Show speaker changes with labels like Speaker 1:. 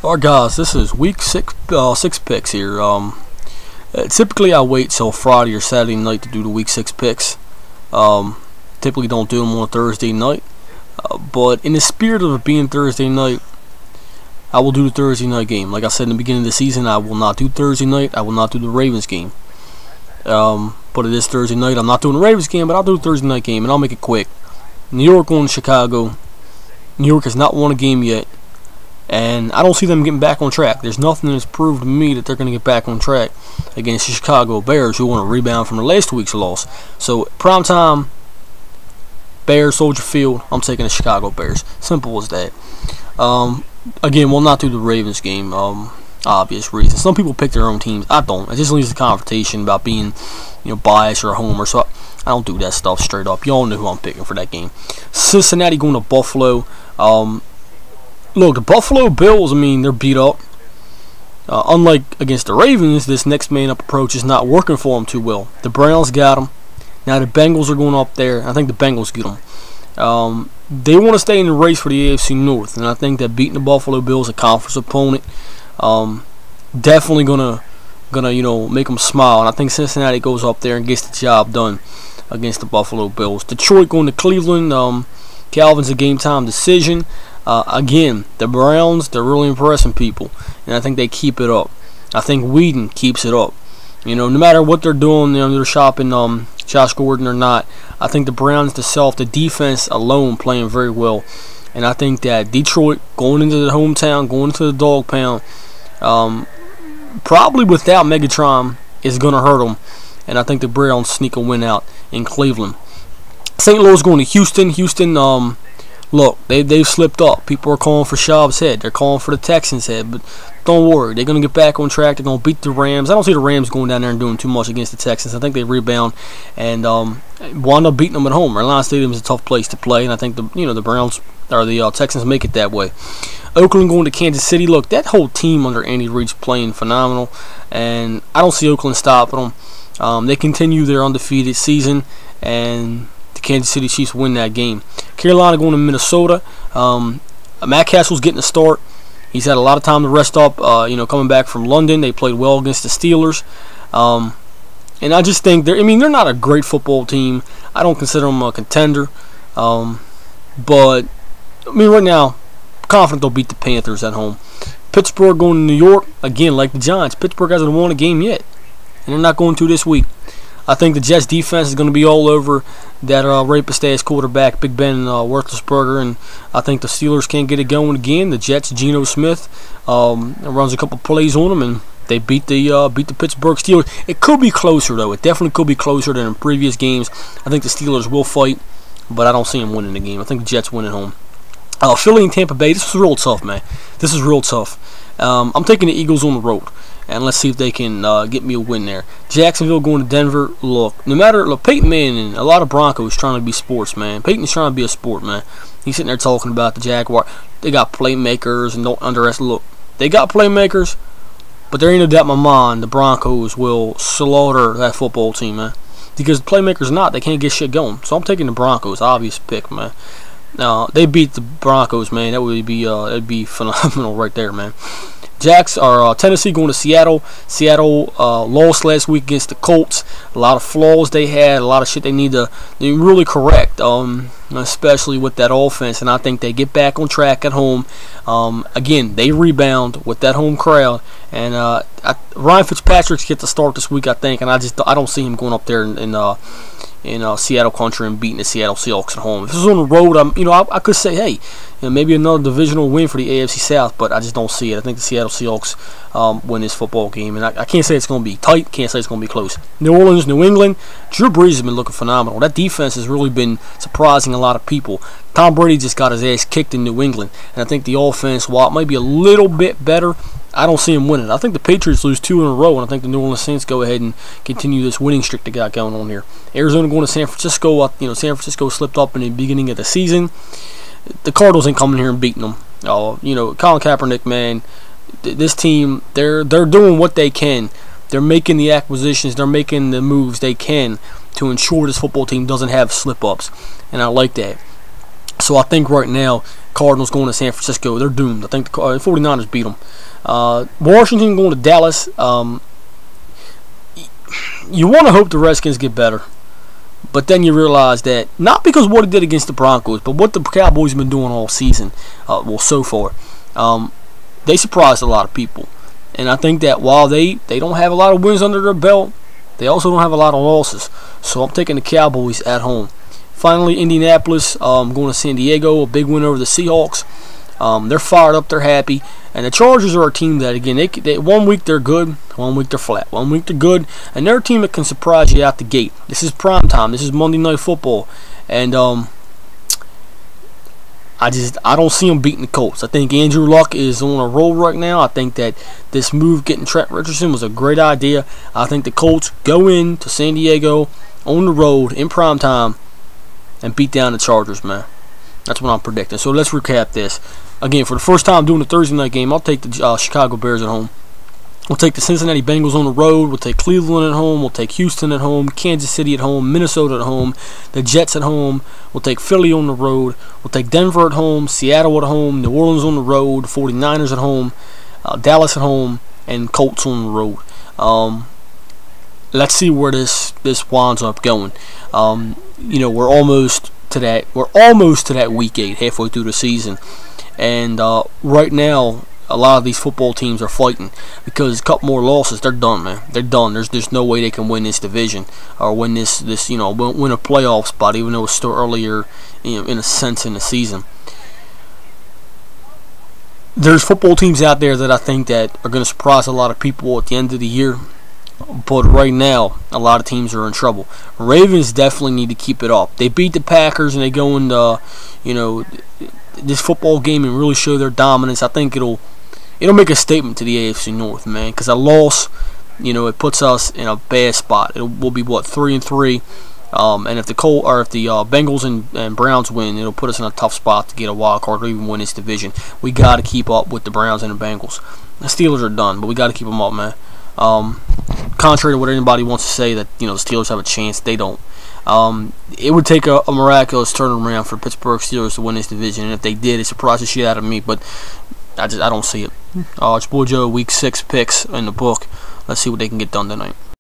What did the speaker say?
Speaker 1: Alright guys, this is week 6 picks here. Typically I wait till Friday or Saturday night to do the week 6 picks. Typically don't do them on a Thursday night. But in the spirit of it being Thursday night, I will do the Thursday night game. Like I said in the beginning of the season, I will not do Thursday night. I will not do the Ravens game. But it is Thursday night. I'm not doing the Ravens game, but I'll do the Thursday night game, and I'll make it quick. New York going to Chicago. New York has not won a game yet, and I don't see them getting back on track. There's nothing that's proved to me that they're going to get back on track against the Chicago Bears, who want to rebound from the last week's loss. So, primetime, Bears, Soldier Field, I'm taking the Chicago Bears. Simple as that. Again, we'll not do the Ravens game, obvious reasons. Some people pick their own teams. I don't. It just leaves the confrontation about being, biased or a homer. So I don't do that stuff straight up. Y'all know who I'm picking for that game. Cincinnati going to Buffalo. Look, the Buffalo Bills, they're beat up. Unlike against the Ravens, this next man up approach is not working for them too well. The Browns got them. Now the Bengals are going up there. I think the Bengals get them. They want to stay in the race for the AFC North, and I think that beating the Buffalo Bills, a conference opponent, definitely gonna make them smile. And I think Cincinnati goes up there and gets the job done against the Buffalo Bills. Detroit going to Cleveland. Calvin's a game time decision. Again, the Browns, they're really impressing people, and I think they keep it up. I think Whedon keeps it up. No matter what they're doing, they're shopping Josh Gordon or not, I think the Browns, the defense alone playing very well. And I think that Detroit going into the hometown, going into the dog pound, probably without Megatron, is going to hurt them. And I think the Browns sneak a win out in Cleveland. St. Louis going to Houston. Houston, look, they've slipped up. People are calling for Schaub's head. They're calling for the Texans' head. But don't worry. They're going to get back on track. They're going to beat the Rams. I don't see the Rams going down there and doing too much against the Texans. I think they rebound and wind up beating them at home. Reliance Stadium is a tough place to play, and I think the Browns or the Texans make it that way. Oakland going to Kansas City. Look, that whole team under Andy Reid's playing phenomenal, and I don't see Oakland stopping them. They continue their undefeated season, and the Kansas City Chiefs win that game. Carolina going to Minnesota. Matt Castle's getting a start. He's had a lot of time to rest up. Coming back from London, they played well against the Steelers. And I just think they're not a great football team. I don't consider them a contender. But right now, confident they'll beat the Panthers at home. Pittsburgh going to New York again, like the Giants. Pittsburgh hasn't won a game yet, and they're not going to this week. I think the Jets defense is going to be all over that rapist-ass quarterback, Big Ben Roethlisberger, and I think the Steelers can't get it going again. The Jets, Geno Smith, runs a couple plays on them, and they beat the Pittsburgh Steelers. It could be closer, though. It definitely could be closer than in previous games. I think the Steelers will fight, but I don't see them winning the game. I think the Jets win at home. Philly and Tampa Bay, this is real tough, man. This is real tough. I'm taking the Eagles on the road, and let's see if they can get me a win there. Jacksonville going to Denver. Look, Peyton Manning, a lot of Broncos trying to be sports, man. Peyton's trying to be a sport, man. He's sitting there talking about the Jaguar. They got playmakers, and don't underestimate. Look, they got playmakers, but there ain't no doubt in my mind the Broncos will slaughter that football team, man. Because the playmakers not, they can't get shit going. So I'm taking the Broncos, obvious pick, man. Now they beat the Broncos, man. That would be that'd be phenomenal right there, man. Tennessee going to Seattle. Seattle lost last week against the Colts. A lot of flaws they had, a lot of shit they need to really correct, especially with that offense. And I think they get back on track at home. Again, they rebound with that home crowd. And Ryan Fitzpatrick's get the start this week, I think. And I don't see him going up there in Seattle country and beating the Seattle Seahawks at home. If this was on the road, I could say, hey, maybe another divisional win for the AFC South, but I just don't see it. I think the Seattle Seahawks win this football game, and I can't say it's going to be tight. Can't say it's going to be close. New Orleans, New England. Drew Brees has been looking phenomenal. That defense has really been surprising a lot of people. Tom Brady just got his ass kicked in New England, and I think the offense, while it might be a little bit better, I don't see him winning. I think the Patriots lose 2 in a row, and I think the New Orleans Saints go ahead and continue this winning streak they got going on here. Arizona going to San Francisco. San Francisco slipped up in the beginning of the season. The Cardinals ain't coming here and beating them. Colin Kaepernick, man, this team, they're doing what they can. They're making the acquisitions. They're making the moves they can to ensure this football team doesn't have slip-ups, and I like that. So I think right now, Cardinals going to San Francisco, they're doomed. I think the 49ers beat them. Washington going to Dallas. You want to hope the Redskins get better. But then you realize that, not because of what he did against the Broncos, but what the Cowboys have been doing all season, so far. They surprised a lot of people. And I think that while they don't have a lot of wins under their belt, they also don't have a lot of losses. So I'm taking the Cowboys at home. Finally, Indianapolis, going to San Diego, a big win over the Seahawks. They're fired up, they're happy. And the Chargers are a team that, again, they 1 week they're good, 1 week they're flat. 1 week they're good, and they're a team that can surprise you out the gate. This is prime time. This is Monday Night Football. And I don't see them beating the Colts. I think Andrew Luck is on a roll right now. I think that this move, getting Trent Richardson, was a great idea. I think the Colts go in to San Diego on the road in prime time and beat down the Chargers, man. That's what I'm predicting. So let's recap this. Again, for the first time doing a Thursday night game, I'll take the Chicago Bears at home. We'll take the Cincinnati Bengals on the road. We'll take Cleveland at home. We'll take Houston at home. Kansas City at home. Minnesota at home. The Jets at home. We'll take Philly on the road. We'll take Denver at home. Seattle at home. New Orleans on the road. 49ers at home. Dallas at home. And Colts on the road. Let's see where this winds up going. We're almost to that week 8, halfway through the season. And right now, a lot of these football teams are fighting because a couple more losses, they're done, man. They're done. There's no way they can win this division or win win a playoff spot, even though it's still earlier, in a sense, in the season. There's football teams out there that I think that are going to surprise a lot of people at the end of the year. But right now, a lot of teams are in trouble. Ravens definitely need to keep it up. They beat the Packers and they go into, this football game and really show their dominance. I think it'll make a statement to the AFC North, man. Because a loss, it puts us in a bad spot. We'll be 3-3, and if the Bengals and Browns win, it'll put us in a tough spot to get a wild card or even win this division. We got to keep up with the Browns and the Bengals. The Steelers are done, but we got to keep them up, man. Contrary to what anybody wants to say that the Steelers have a chance, they don't. It would take a miraculous turnaround for Pittsburgh Steelers to win this division, and if they did, it surprised the shit out of me. But I don't see it. It's Boy Joe, Week 6 picks in the book. Let's see what they can get done tonight.